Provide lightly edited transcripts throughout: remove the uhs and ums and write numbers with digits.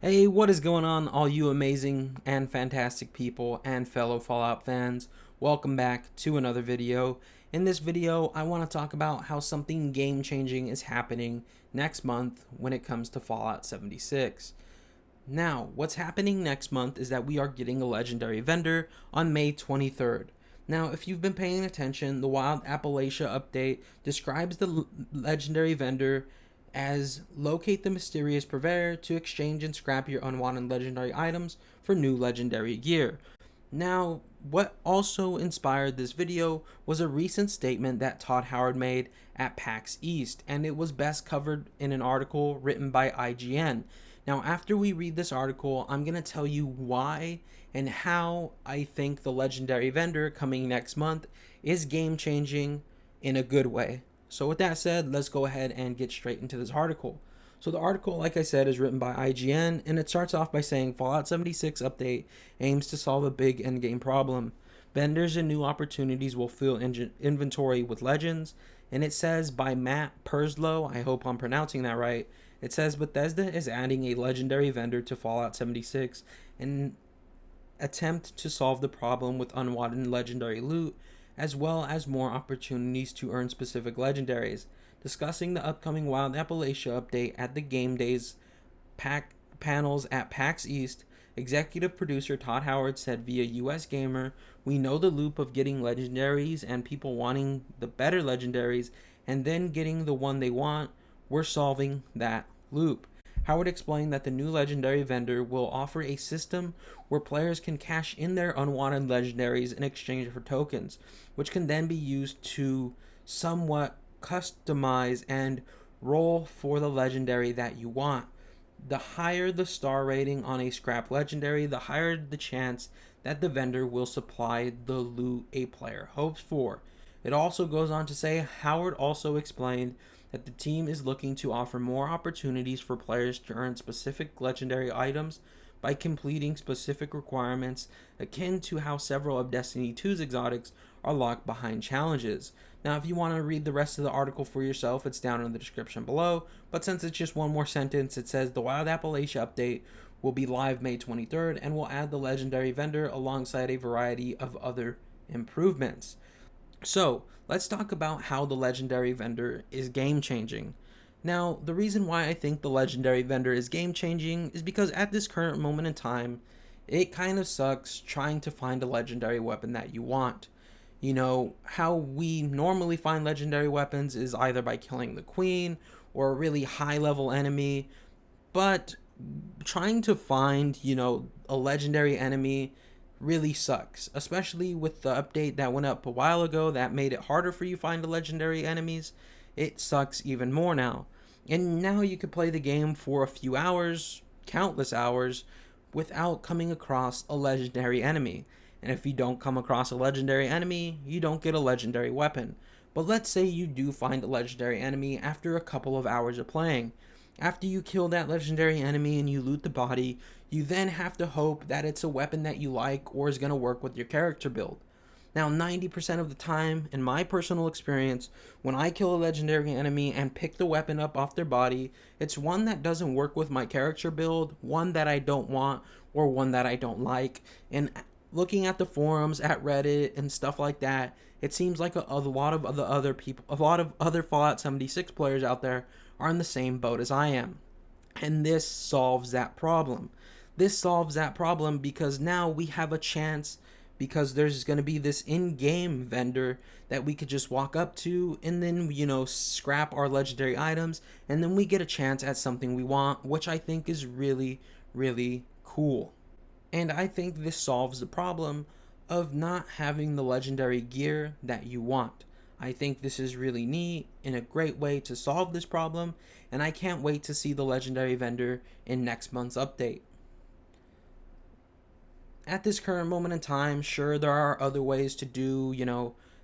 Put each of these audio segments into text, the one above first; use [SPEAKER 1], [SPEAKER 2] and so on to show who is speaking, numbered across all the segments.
[SPEAKER 1] Hey, what is going on, all you amazing and fantastic people and fellow Fallout fans? Welcome back to another video. In this video, I want to talk about how something game-changing is happening next month when it comes to Fallout 76. Now, what's happening next month is that we are getting a legendary vendor on May 23rd. Now, if you've been paying attention, the Wild Appalachia update describes the legendary vendor as locate the mysterious purveyor to exchange and scrap your unwanted legendary items for new legendary gear. Now, what also inspired this video was a recent statement that Todd Howard made at PAX East, and it was best covered in an article written by IGN. Now, after we read this article, I'm going to tell you why and how I think the legendary vendor coming next month is game changing in a good way. So with that said, let's go ahead and get straight into this article. So the article, like I said, is written by IGN, and it starts off by saying Fallout 76 update aims to solve a big endgame problem. Vendors and new opportunities will fill inventory with legends, and it says by Matt Perslow, I hope I'm pronouncing that right, it says Bethesda is adding a legendary vendor to Fallout 76 in attempt to solve the problem with unwanted legendary loot, as well as more opportunities to earn specific legendaries. Discussing the upcoming Wild Appalachia update at the Game Days panels at PAX East, executive producer Todd Howard said via US Gamer, "We know the loop of getting legendaries and people wanting the better legendaries and then getting the one they want. We're solving that loop." Howard explained that the new legendary vendor will offer a system where players can cash in their unwanted legendaries in exchange for tokens, which can then be used to somewhat customize and roll for the legendary that you want. The higher the star rating on a scrap legendary, the higher the chance that the vendor will supply the loot a player hopes for. It also goes on to say Howard also explained that the team is looking to offer more opportunities for players to earn specific legendary items by completing specific requirements, akin to how several of Destiny 2's exotics are locked behind challenges. Now, if you want to read the rest of the article for yourself, it's down in the description below, but since it's just one more sentence, it says the Wild Appalachia update will be live May 23rd and will add the legendary vendor alongside a variety of other improvements. So, let's talk about how the legendary vendor is game changing. Now, the reason why I think the legendary vendor is game changing is because at this current moment in time, it kind of sucks trying to find a legendary weapon that you want. You know, how we normally find legendary weapons is either by killing the queen or a really high level enemy, but trying to find, a legendary enemy really sucks, especially with the update that went up a while ago that made it harder for you to find the legendary enemies. It sucks even more now. And now you could play the game for a few hours, countless hours, without coming across a legendary enemy. And if you don't come across a legendary enemy, you don't get a legendary weapon. But let's say you do find a legendary enemy after a couple of hours of playing. After you kill that legendary enemy and you loot the body, you then have to hope that it's a weapon that you like or is going to work with your character build. Now, 90% of the time, in my personal experience, when I kill a legendary enemy and pick the weapon up off their body, it's one that doesn't work with my character build, one that I don't want, or one that I don't like. And looking at the forums, at Reddit, and stuff like that, it seems like a lot of other people, a lot of other Fallout 76 players out there are in the same boat as I am. And this solves that problem. This solves that problem because now we have a chance, because there's going to be this in-game vendor that we could just walk up to and then, scrap our legendary items, and then we get a chance at something we want, which I think is really, really cool. And I think this solves the problem of not having the legendary gear that you want. I think this is really neat and a great way to solve this problem, and I can't wait to see the legendary vendor in next month's update. At this current moment in time, sure, there are other ways to do,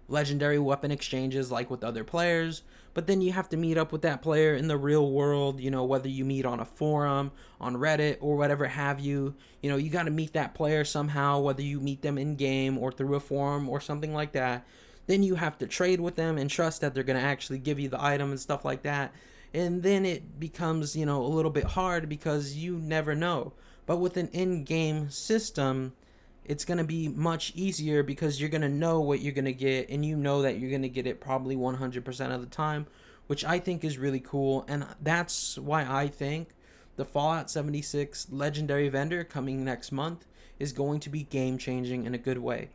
[SPEAKER 1] legendary weapon exchanges like with other players, but then you have to meet up with that player in the real world, whether you meet on a forum, on Reddit, or whatever have you. You got to meet that player somehow, whether you meet them in game or through a forum or something like that. Then you have to trade with them and trust that they're going to actually give you the item and stuff like that. and then it becomes, a little bit hard because you never know. But with an in-game system, it's going to be much easier because you're going to know what you're going to get, and you know that you're going to get it probably 100% of the time, which I think is really cool. And that's why I think the Fallout 76 Legendary Vendor coming next month is going to be game changing in a good way.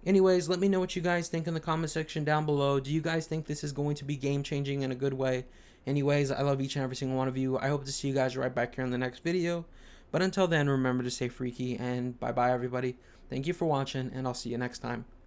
[SPEAKER 1] Anyways, let me know what you guys think in the comment section down below. Do you guys think this is going to be game changing in a good way? Anyways, I love each and every single one of you. I hope to see you guys right back here in the next video. But until then, remember to stay freaky, and bye bye everybody. Thank you for watching, and I'll see you next time.